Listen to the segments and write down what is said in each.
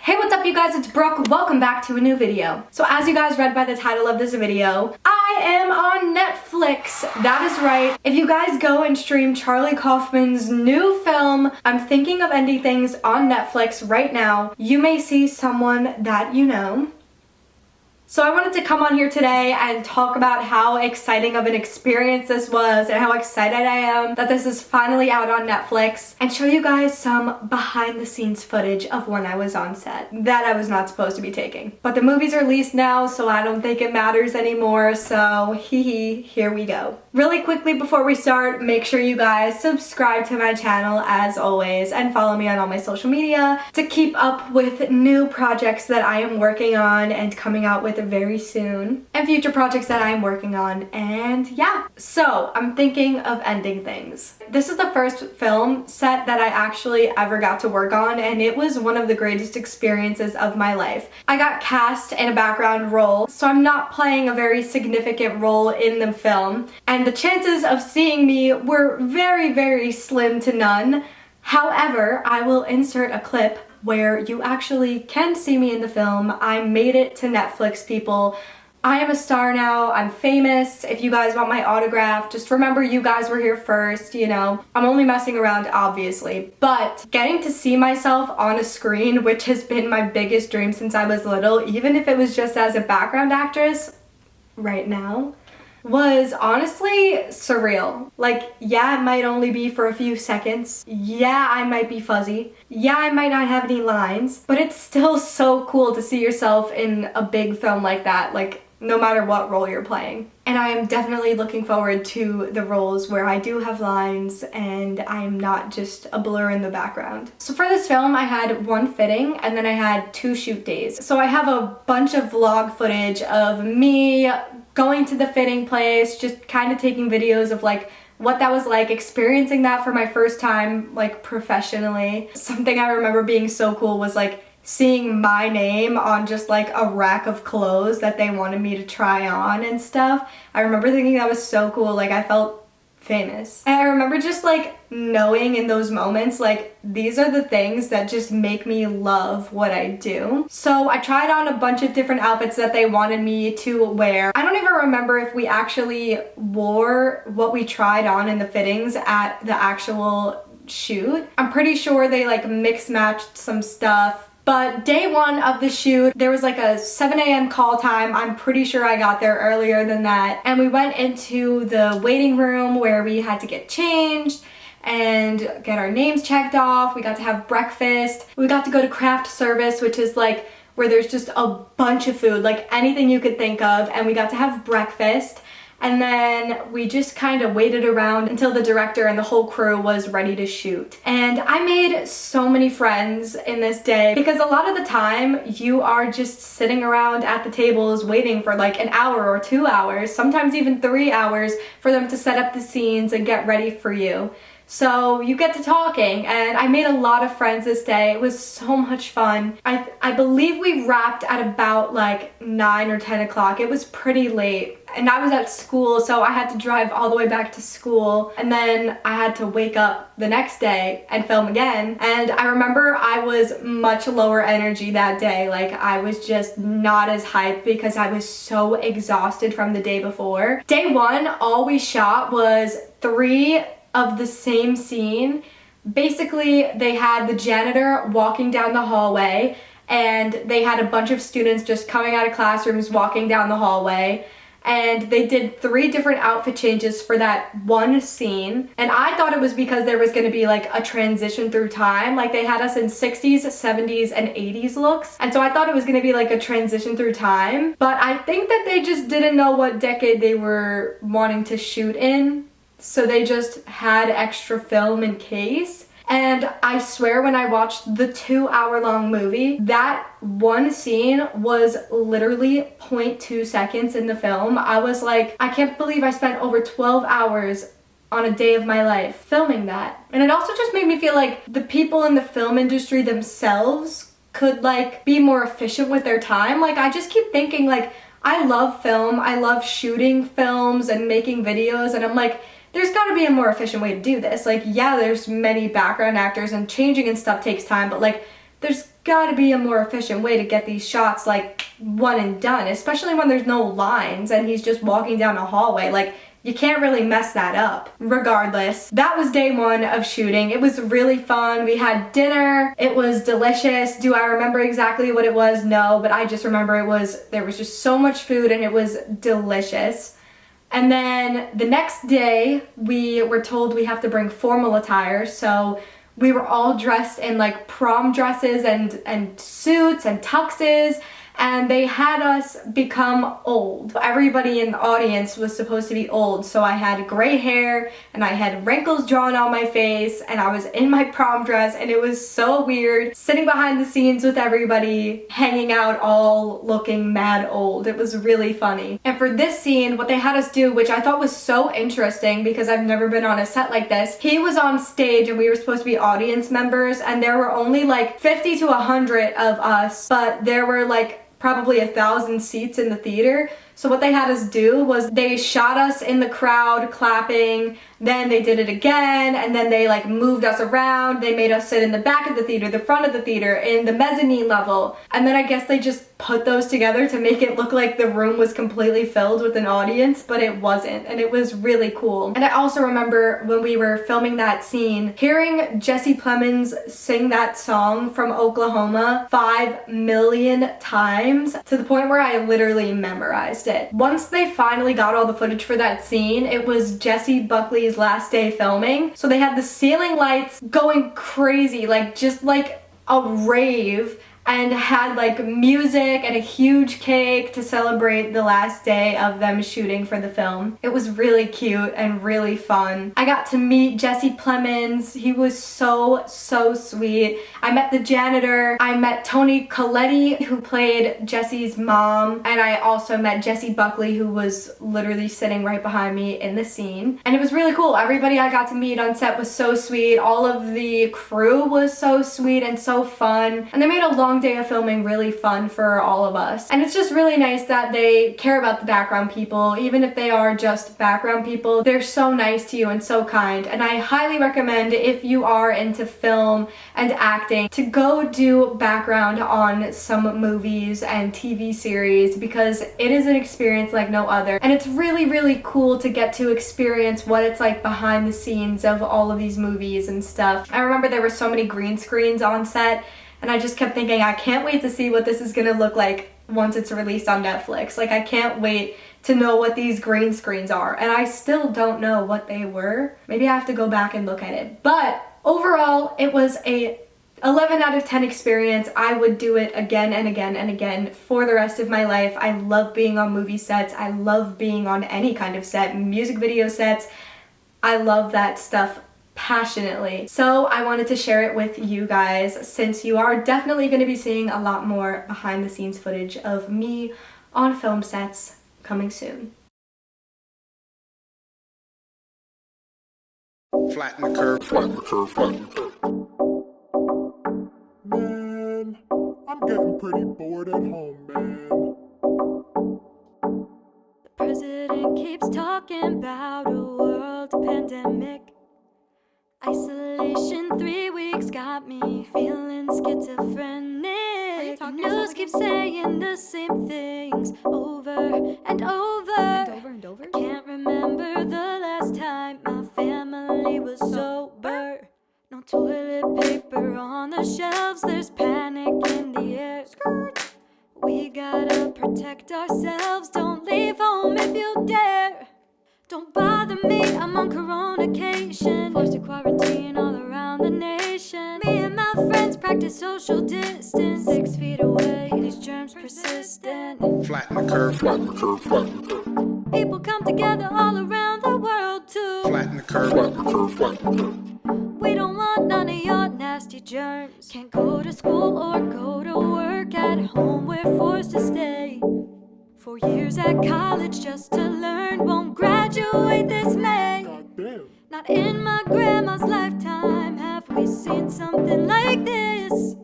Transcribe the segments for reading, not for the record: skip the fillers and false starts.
Hey, what's up you guys? It's Brooke. Welcome back to a new video. So as you guys read by the title of this video, I am on Netflix. That is right. If you guys go and stream Charlie Kaufman's new film, I'm Thinking of Ending Things on Netflix right now, you may see someone that you know. So I wanted to come on here today and talk about how exciting of an experience this was and how excited I am that this is finally out on Netflix and show you guys some behind the scenes footage of when I was on set that I was not supposed to be taking. But the movie's released now, so I don't think it matters anymore, so here we go. Really quickly before we start, make sure you guys subscribe to my channel as always and follow me on all my social media to keep up with new projects that I am working on and coming out with very soon, and future projects that I'm working on. And yeah, so I'm thinking of ending things. This is the first film set that I actually ever got to work on, and it was one of the greatest experiences of my life. I got cast in a background role, so I'm not playing a very significant role in the film, and the chances of seeing me were very, very slim to none. However, I will insert a clip where you actually can see me in the film. I made it to Netflix, people. I am a star now. I'm famous. If you guys want my autograph, just remember you guys were here first, you know. I'm only messing around, obviously. But getting to see myself on a screen, which has been my biggest dream since I was little, even if it was just as a background actress right now, was honestly surreal. Like, yeah, it might only be for a few seconds. Yeah, I might be fuzzy. Yeah, I might not have any lines, but it's still so cool to see yourself in a big film like that, like no matter what role you're playing. And I am definitely looking forward to the roles where I do have lines and I'm not just a blur in the background. So for this film, I had one fitting and then I had 2 shoot days. So I have a bunch of vlog footage of me going to the fitting place, just kind of taking videos of like what that was like, experiencing that for my first time like professionally. Something I remember being so cool was like seeing my name on just like a rack of clothes that they wanted me to try on and stuff. I remember thinking that was so cool, like I felt famous. And I remember just like knowing in those moments like these are the things that just make me love what I do. So I tried on a bunch of different outfits that they wanted me to wear. I don't even remember if we actually wore what we tried on in the fittings at the actual shoot. I'm pretty sure they like mix matched some stuff. But day one of the shoot, there was like a 7 a.m. call time. I'm pretty sure I got there earlier than that. And we went into the waiting room where we had to get changed and get our names checked off. We got to have breakfast. We got to go to craft service, which is like where there's just a bunch of food, like anything you could think of. And we got to have breakfast. And then we just kind of waited around until the director and the whole crew was ready to shoot. And I made so many friends in this day because a lot of the time you are just sitting around at the tables waiting for like an hour or 2 hours, sometimes even 3 hours for them to set up the scenes and get ready for you. So you get to talking, and I made a lot of friends this day. It was so much fun. I believe we wrapped at about like 9 or 10 o'clock. It was pretty late. And I was at school, so I had to drive all the way back to school. And then I had to wake up the next day and film again. And I remember I was much lower energy that day. Like I was just not as hyped because I was so exhausted from the day before. Day one, all we shot was 3 of the same scene. Basically, they had the janitor walking down the hallway and they had a bunch of students just coming out of classrooms walking down the hallway, and they did 3 different outfit changes for that one scene. And I thought it was because there was going to be like a transition through time, like they had us in 60s, 70s, and 80s looks, and so I thought it was going to be like a transition through time, but I think that they just didn't know what decade they were wanting to shoot in. So they just had extra film in case. And I swear when I watched the 2-hour-long movie, that one scene was literally 0.2 seconds in the film. I was like, I can't believe I spent over 12 hours on a day of my life filming that. And it also just made me feel like the people in the film industry themselves could like be more efficient with their time. Like I just keep thinking like, I love film, I love shooting films and making videos, and I'm like, there's got to be a more efficient way to do this. Like, yeah, there's many background actors and changing and stuff takes time, but like there's gotta be a more efficient way to get these shots like one and done, especially when there's no lines and he's just walking down a hallway. Like, you can't really mess that up. Regardless, that was day one of shooting. It was really fun. We had dinner. It was delicious. Do I remember exactly what it was? No, but I just remember there was just so much food and it was delicious. And then the next day, we were told we have to bring formal attire, so we were all dressed in like prom dresses and suits and tuxes, and they had us become old. Everybody in the audience was supposed to be old, so I had gray hair and I had wrinkles drawn on my face and I was in my prom dress, and it was so weird sitting behind the scenes with everybody, hanging out all looking mad old. It was really funny. And for this scene, what they had us do, which I thought was so interesting because I've never been on a set like this, he was on stage and we were supposed to be audience members, and there were only like 50 to 100 of us, but there were like probably 1,000 seats in the theater. So what they had us do was they shot us in the crowd clapping, then they did it again, and then they like moved us around. They made us sit in the back of the theater, the front of the theater, in the mezzanine level. And then I guess they just put those together to make it look like the room was completely filled with an audience, but it wasn't, and it was really cool. And I also remember when we were filming that scene, hearing Jesse Plemons sing that song from Oklahoma 5 million times, to the point where I literally memorized it. Once they finally got all the footage for that scene, it was Jessie Buckley's last day filming, so they had the ceiling lights going crazy, like just like a rave, and had like music and a huge cake to celebrate the last day of them shooting for the film. It was really cute and really fun. I got to meet Jesse Plemons. He was so sweet. I met the janitor. I met Toni Collette, who played Jesse's mom, and I also met Jessie Buckley, who was literally sitting right behind me in the scene. And it was really cool. Everybody I got to meet on set was so sweet. All of the crew was so sweet and so fun, and they made a long day of filming really fun for all of us. And it's just really nice that they care about the background people, even if they are just background people. They're so nice to you and so kind, and I highly recommend, if you are into film and acting, to go do background on some movies and TV series, because it is an experience like no other, and it's really cool to get to experience what it's like behind the scenes of all of these movies and stuff. I remember there were so many green screens on set, and I just kept thinking, I can't wait to see what this is gonna look like once it's released on Netflix. Like, I can't wait to know what these green screens are, and I still don't know what they were. Maybe I have to go back and look at it. But overall, it was a 11 out of 10 experience. I would do it again and again and again for the rest of my life. I love being on movie sets. I love being on any kind of set, music video sets. I love that stuff passionately. So I wanted to share it with you guys, since you are definitely going to be seeing a lot more behind the scenes footage of me on film sets coming soon. Flatten the curve, flatten the curve, flatten the curve. Man, I'm getting pretty bored at home, man. The president keeps talking about a world pandemic. Isolation 3 weeks got me feeling schizophrenic. News keeps saying the same things over and over. I can't remember the last time my family was sober. No toilet paper on the shelves, there's panic in the air. We gotta protect ourselves, don't leave home if you dare. Don't bother me, I'm on coronation. Forced to quarantine all around the nation. Me and my friends practice social distance. 6 feet away, these germs persistent. Flatten the curve, flatten the curve, flatten the curve. People come together all around the world too. Flatten the curve, flatten the curve, flatten the curve. We don't want none of your nasty germs. Can't go to school or go to work. At home we're forced to stay. 4 years at college just to learn. Won't graduate this May. Goddamn. Not in my grandma's lifetime have we seen something like this.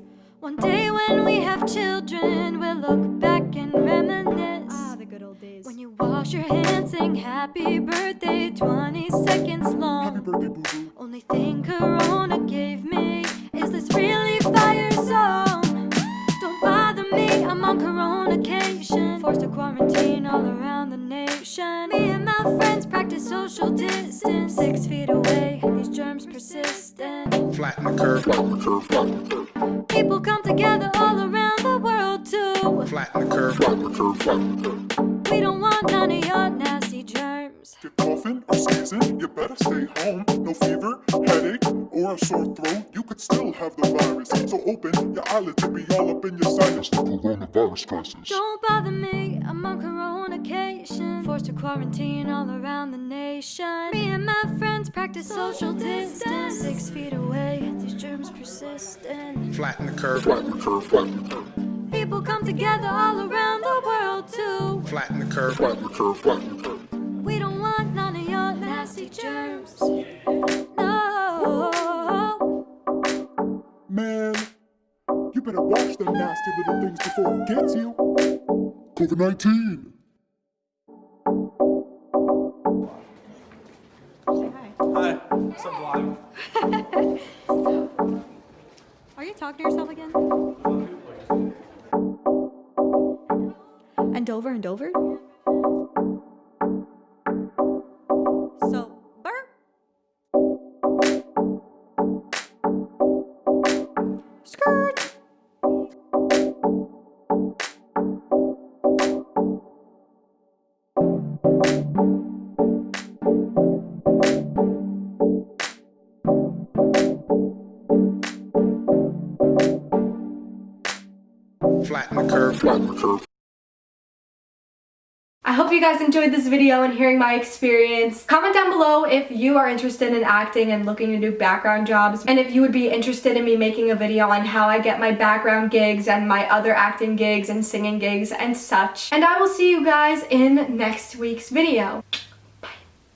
One day when we have children, we'll look back and reminisce. Ah, the good old days. When you wash your hands, sing happy birthday 20 seconds long. Happy birthday, boo-boo. Only thing Corona gave me is this really fire song. Forced to quarantine all around the nation. Me and my friends practice social distance. 6 feet away, these germs persistent. Flatten the curve, flatten the curve, flatten the curve. People come together all around the world too. Flatten the curve, flatten the curve, flatten the curve. We don't want none of your nasty germs. If you're coughing or sneezing, you better stay home. No fever, headache, or a sore throat, you could still have the virus. So open your eyelids to be all up in your sinus. The coronavirus crisis. Don't bother me, I'm on coronation. Forced to quarantine all around the nation. Me and my friends practice social distance. 6 feet away, these germs persistent. Flatten the curve, flatten the curve, flatten the curve. People come together all around the world too. Flatten the curve, flatten the curve, flatten the curve. We don't want none of your nasty germs. No. Man, you better wash them nasty little things before it gets you. COVID-19. Hi, what's up, vlog? Are you talking to yourself again? And Dover and Dover? So, burp. Skirt. Flatten the curve, flatten the curve. I hope you guys enjoyed this video and hearing my experience. Comment down below if you are interested in acting and looking to do background jobs, and if you would be interested in me making a video on how I get my background gigs and my other acting gigs and singing gigs and such. And I will see you guys in next week's video.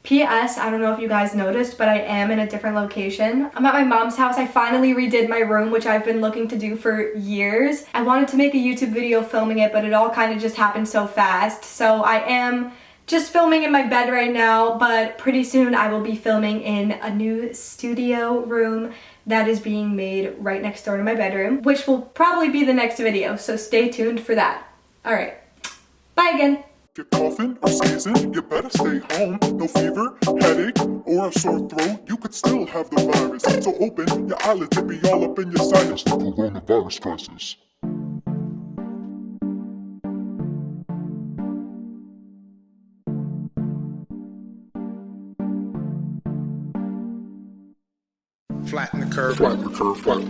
P.S. I don't know if you guys noticed, but I am in a different location. I'm at my mom's house. I finally redid my room, which I've been looking to do for years. I wanted to make a YouTube video filming it, but it all kind of just happened so fast. So I am just filming in my bed right now, but pretty soon I will be filming in a new studio room that is being made right next door to my bedroom, which will probably be the next video, so stay tuned for that. All right, bye again. If you're coughing or sneezing, you better stay home. No fever, headache, or a sore throat, you could still have the virus. So open your eyelids to be all up in your sinus. The coronavirus crisis. Flatten the curve, flatten the curve, flatten the curve.